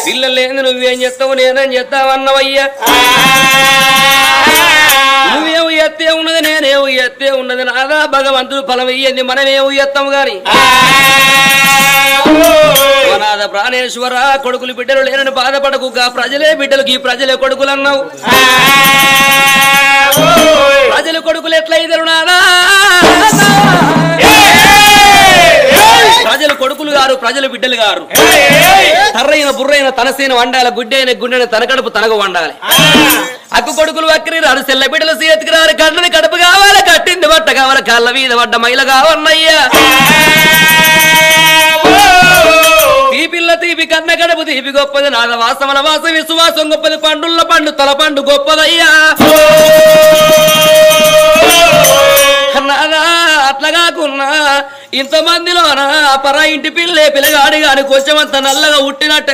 పిల్లలు లేదు నువ్వేం చేస్తావు నేనేం చేస్తావన్నవయ్యా నువ్వేం ఎత్తే ఉన్నది నేనేం ఎత్తే ఉన్నది నాదా భగవంతుడు ఫలం ఇయ్యండి మనమేం ఎత్తాము గాని నాద ప్రాణేశ్వర కొడుకులు బిడ్డలు లేనని బాధపడకు ప్రజలే బిడ్డలకు ఈ ప్రజలే కొడుకులు అన్నావు ప్రజల కొడుకులు ఎట్లయితారు నాదా ప్రజలు కొడుకులు గారు ప్రజలు బిడ్డలు గారు తర్రైన బుర్రైన తనసేన వండాలి గుడ్డైన గుండెన తన కడుపు తనకు వండాలి అక్కు కొడుకులు వక్రి రారు సెల్ల బిడ్డలు చేతికి రారు కళ్ళని కడుపు కావాలి కట్టింది బట్ట కావాలి కళ్ళ మీద పడ్డ మైల కావన్నయ్యా తీపిల్ల తీపి కన్న గడపు తీపి గొప్పది నాద వాసమల వాస విశ్వాసం గొప్పది పండుల్ల పండు తల పండు గొప్పదయ్యా నాదా అట్లా కాకున్నా ఇంతమందిలోనా పరా ఇంటి పిల్లే పిల్లగాడి గాని కొంచెమంత నల్లగా ఉట్టినట్టు